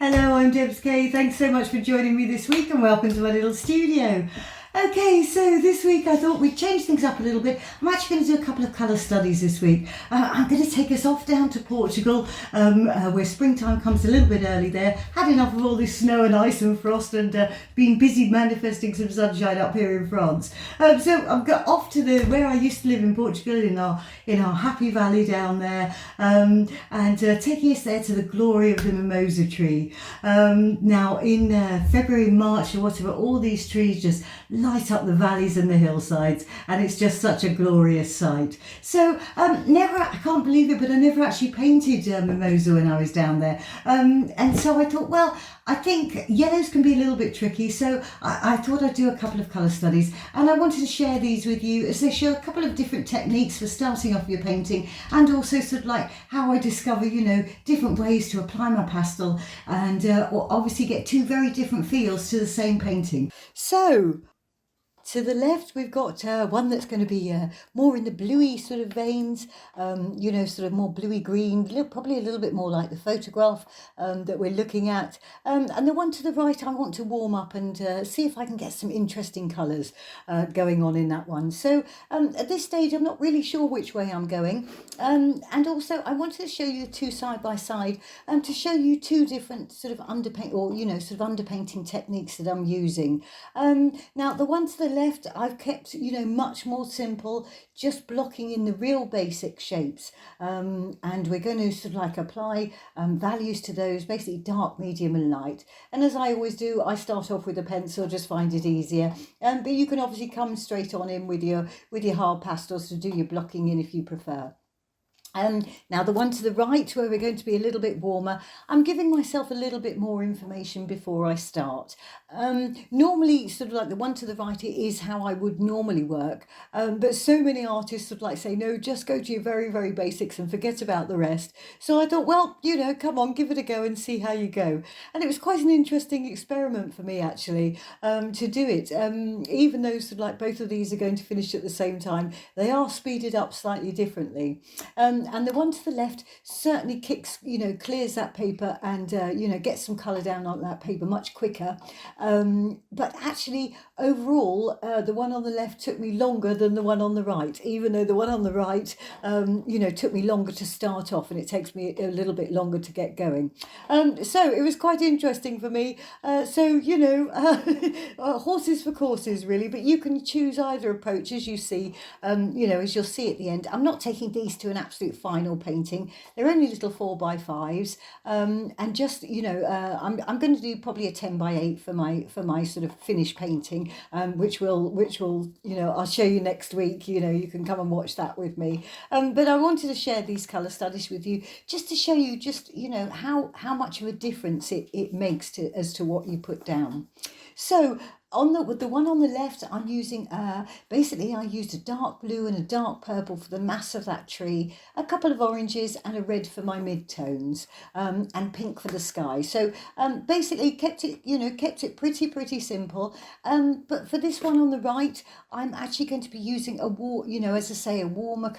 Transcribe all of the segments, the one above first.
Hello, I'm Debs Kay. Thanks so much for joining me this week and welcome to my little studio. Okay, so this week I thought we'd change things up a little bit. I'm actually going to do a couple of colour studies this week. I'm going to take us off down to Portugal, where springtime comes a little bit early there. Had enough of all this snow and ice and frost and been busy manifesting some sunshine up here in France. So I've got off to where I used to live in Portugal, in our happy valley down there, and taking us there to the glory of the mimosa tree. Now in February, March or whatever, all these trees just light up the valleys and the hillsides, and it's just such a glorious sight. So I can't believe it, but I never actually painted mimosa when I was down there, and so I thought, well, I think yellows can be a little bit tricky, so I thought I'd do a couple of colour studies, and I wanted to share these with you as they show a couple of different techniques for starting off your painting, and also sort of like how I discover, different ways to apply my pastel and obviously get two very different feels to the same painting. So to the left, we've got one that's going to be more in the bluey sort of veins, sort of more bluey green, probably a little bit more like the photograph that we're looking at. And the one to the right, I want to warm up and see if I can get some interesting colours going on in that one. So at this stage, I'm not really sure which way I'm going. And also, I wanted to show you the two side by side to show you two different sort of underpainting techniques that I'm using. Now, the one to the left, I've kept, much more simple, just blocking in the real basic shapes. And we're going to sort of like apply values to those, basically dark, medium and light. And as I always do, I start off with a pencil, just find it easier. But you can obviously come straight on in with your hard pastels to do your blocking in if you prefer. Now the one to the right, where we're going to be a little bit warmer, I'm giving myself a little bit more information before I start. Normally, sort of like the one to the right, it is how I would normally work. But so many artists sort of like say, no, just go to your very, very basics and forget about the rest. So I thought, well, come on, give it a go and see how you go. And it was quite an interesting experiment for me, actually, to do it. Even though sort of like both of these are going to finish at the same time, they are speeded up slightly differently. And the one to the left certainly clears that paper and, gets some colour down on that paper much quicker. But actually, overall, the one on the left took me longer than the one on the right, even though the one on the right, took me longer to start off and it takes me a little bit longer to get going. So it was quite interesting for me. Horses for courses, really, but you can choose either approach as you see, as you'll see at the end. I'm not taking these to an absolute final painting. They're only little 4x5s, and just I'm going to do probably a 10x8 for my sort of finished painting, which will I'll show you next week. You can come and watch that with me. But I wanted to share these colour studies with you just to show you how much of a difference it makes as to what you put down. So on the one on the left, I'm using basically I used a dark blue and a dark purple for the mass of that tree, a couple of oranges and a red for my mid-tones, and pink for the sky. So basically kept it pretty simple. But for this one on the right, I'm actually going to be using a warmer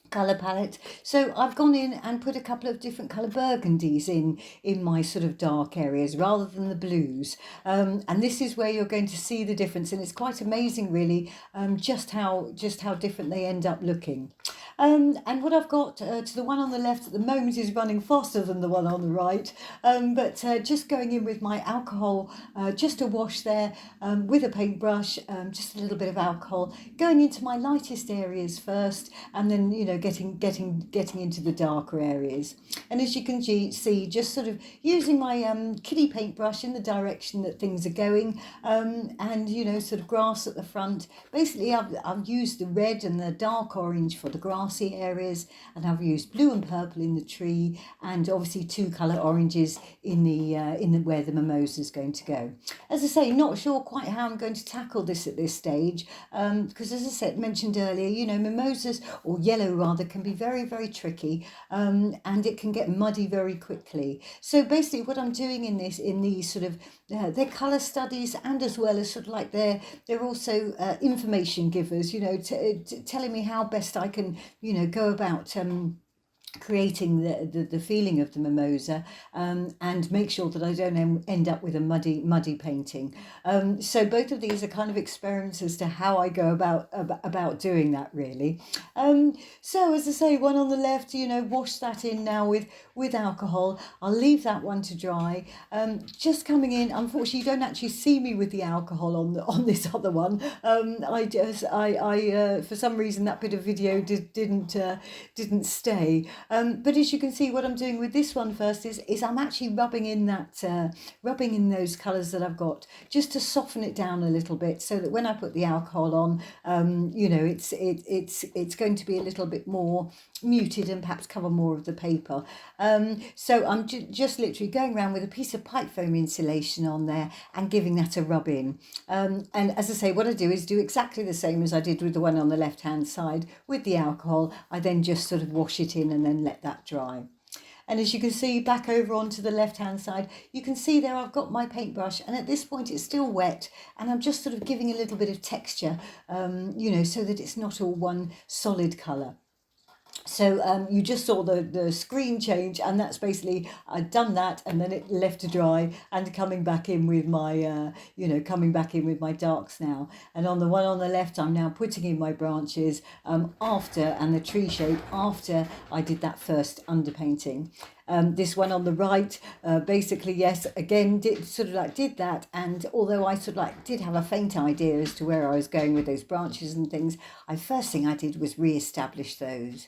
colour palette. So I've gone in and put a couple of different colour burgundies in my sort of dark areas rather than the blues, and this is where you're going to see the difference, and it's quite amazing really, just how different they end up looking. And what I've got to the one on the left at the moment is running faster than the one on the right, but just going in with my alcohol, just to wash there, with a paintbrush, just a little bit of alcohol, going into my lightest areas first, and then getting into the darker areas. And as you can see, just sort of using my kiddie paintbrush in the direction that things are going, and sort of grass at the front. Basically, I've used the red and the dark orange for the grassy areas, and I've used blue and purple in the tree, and obviously two colour oranges in the where the mimosa is going to go. As I say, not sure quite how I'm going to tackle this at this stage, because as I mentioned earlier, mimosas, or yellow rather, can be very, very tricky, and it can get muddy very quickly. So basically what I'm doing in these sort of they're colour studies, and as well as sort of like they're also information givers, telling me how best I can go about creating the feeling of the mimosa, and make sure that I don't end up with a muddy painting. So both of these are kind of experiments as to how I go about doing that, really. So as I say, one on the left, wash that in now with alcohol. I'll leave that one to dry. Just coming in, unfortunately you don't actually see me with the alcohol on this other one. I for some reason that bit of video didn't stay. But as you can see, what I'm doing with this one first is I'm actually rubbing in those colours that I've got, just to soften it down a little bit, so that when I put the alcohol on, it's going to be a little bit more muted and perhaps cover more of the paper. So I'm just literally going around with a piece of pipe foam insulation on there and giving that a rub in. And as I say, what I do is do exactly the same as I did with the one on the left hand side with the alcohol. I then just sort of wash it in and then let that dry. And as you can see, back over onto the left hand side, you can see there I've got my paintbrush, and at this point it's still wet, and I'm just sort of giving a little bit of texture, so that it's not all one solid colour. So you just saw the screen change, and that's basically, I'd done that and then it left to dry, and coming back in with my darks now. And on the one on the left, I'm now putting in my branches after, and the tree shape after I did that first underpainting. This one on the right, basically, yes, again, did that. And although I did have a faint idea as to where I was going with those branches and things, first thing I did was re-establish those.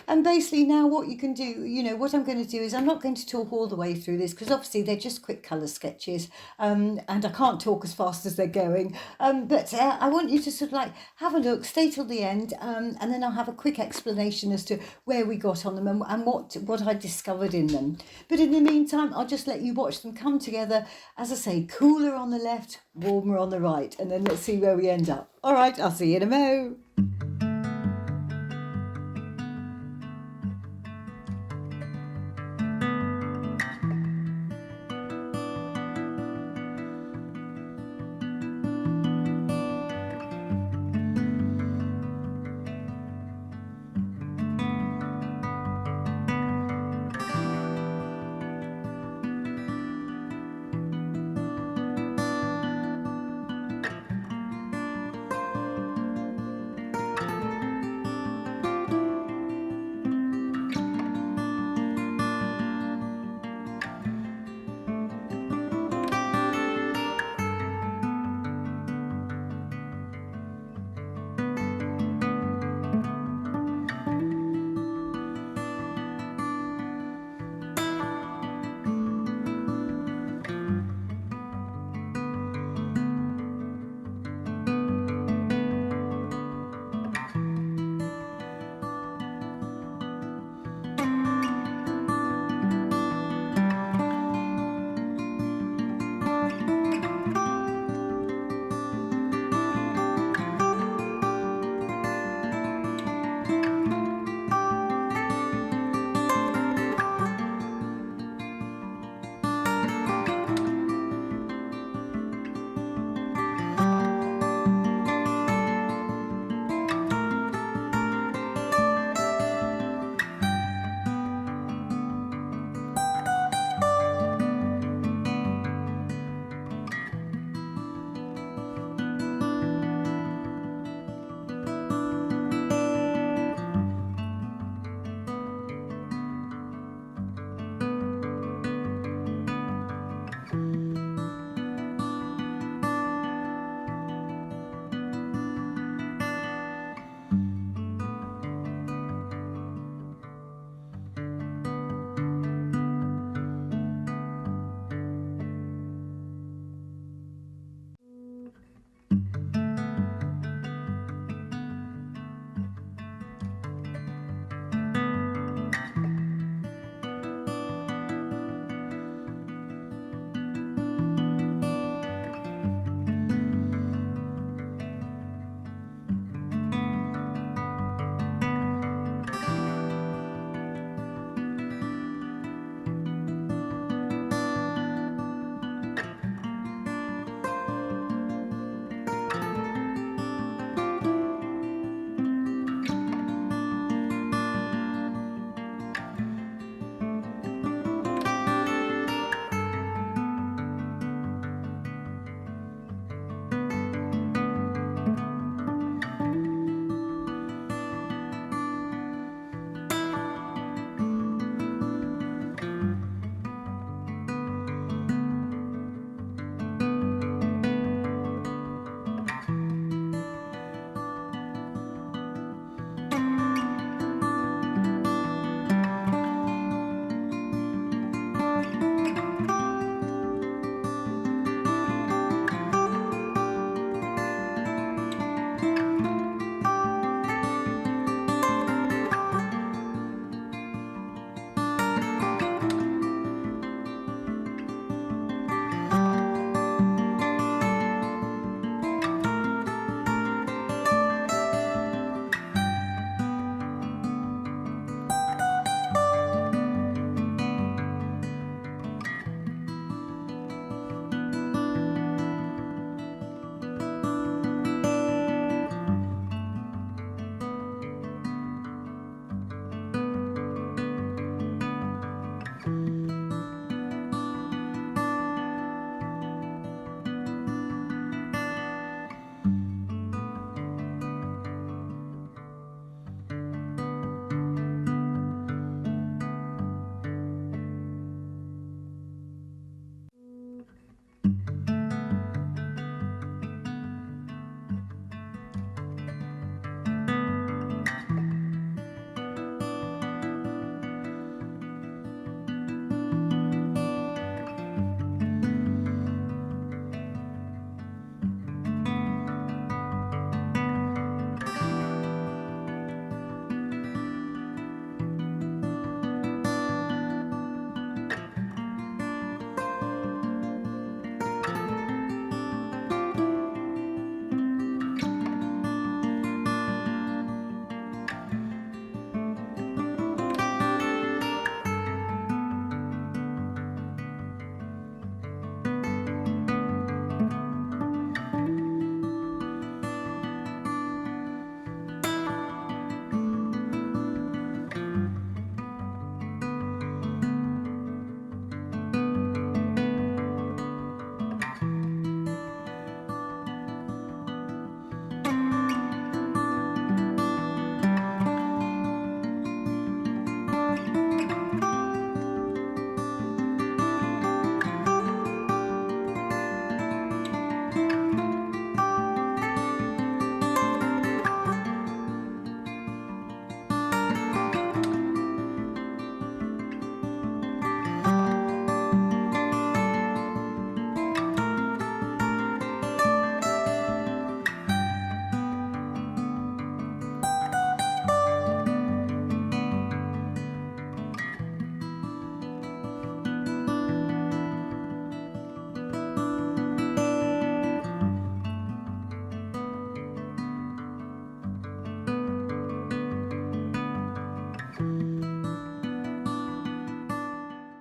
And basically now what you can do, what I'm going to do is, I'm not going to talk all the way through this, because obviously they're just quick colour sketches, and I can't talk as fast as they're going, but I want you to have a look, stay till the end, and then I'll have a quick explanation as to where we got on them and what I discovered in them. But in the meantime, I'll just let you watch them come together, as I say, cooler on the left, warmer on the right, and then let's see where we end up. All right, I'll see you in a mo.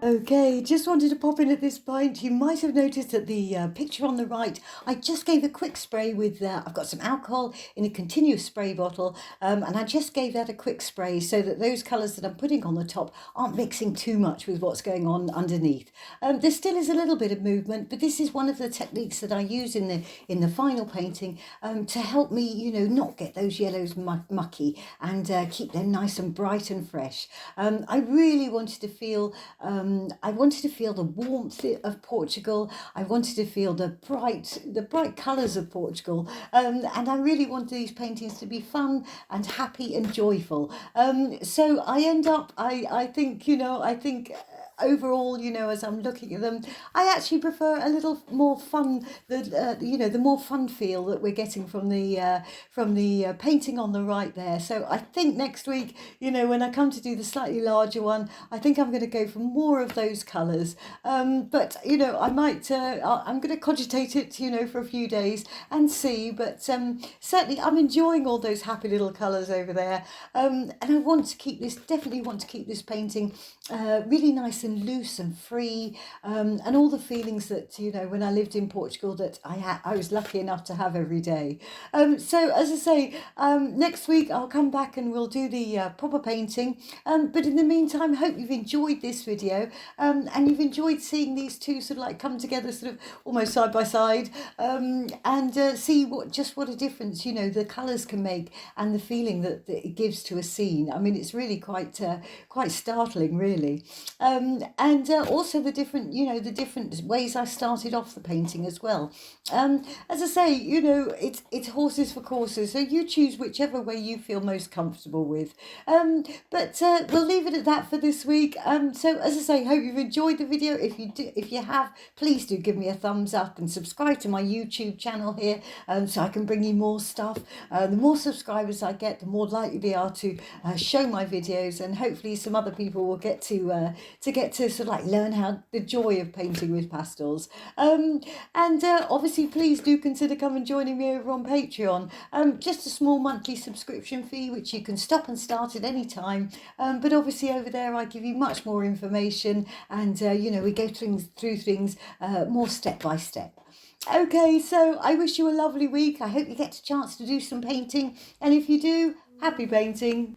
Okay, just wanted to pop in at this point. You might have noticed that the picture on the right, I just gave a quick spray with, I've got some alcohol in a continuous spray bottle, and I just gave that a quick spray so that those colours that I'm putting on the top aren't mixing too much with what's going on underneath. There still is a little bit of movement, but this is one of the techniques that I use in the final painting to help me, not get those yellows mucky and keep them nice and bright and fresh. I really wanted to feel the warmth of Portugal. I wanted to feel the bright colours of Portugal, and I really wanted these paintings to be fun and happy and joyful. So I end up, I think, overall, as I'm looking at them, I actually prefer a little more fun, the more fun feel that we're getting from the painting on the right there. So I think next week, when I come to do the slightly larger one, I think I'm going to go for more of those colours. But I might, I'm going to cogitate it, for a few days and see. But certainly, I'm enjoying all those happy little colours over there. And I definitely want to keep this painting really nice and loose and free, and all the feelings that when I lived in Portugal that I was lucky enough to have every day. So as I say, next week I'll come back and we'll do the proper painting. But in the meantime, hope you've enjoyed this video, and you've enjoyed seeing these two sort of like come together, sort of almost side by side, and see what a difference the colours can make and the feeling that it gives to a scene. I mean, it's really quite startling, really. And also the different ways I started off the painting as well. As I say, it's horses for courses, so you choose whichever way you feel most comfortable with. But we'll leave it at that for this week. So as I say, hope you've enjoyed the video. If you have, please do give me a thumbs up and subscribe to my YouTube channel here, so I can bring you more stuff. The more subscribers I get, the more likely they are to show my videos, and hopefully some other people will get to sort of like learn how the joy of painting with pastels. And obviously, please do consider coming joining me over on Patreon. Just a small monthly subscription fee, which you can stop and start at any time. But obviously over there, I give you much more information, and we go through things more step by step. Okay, so I wish you a lovely week. I hope you get a chance to do some painting, and if you do, happy painting.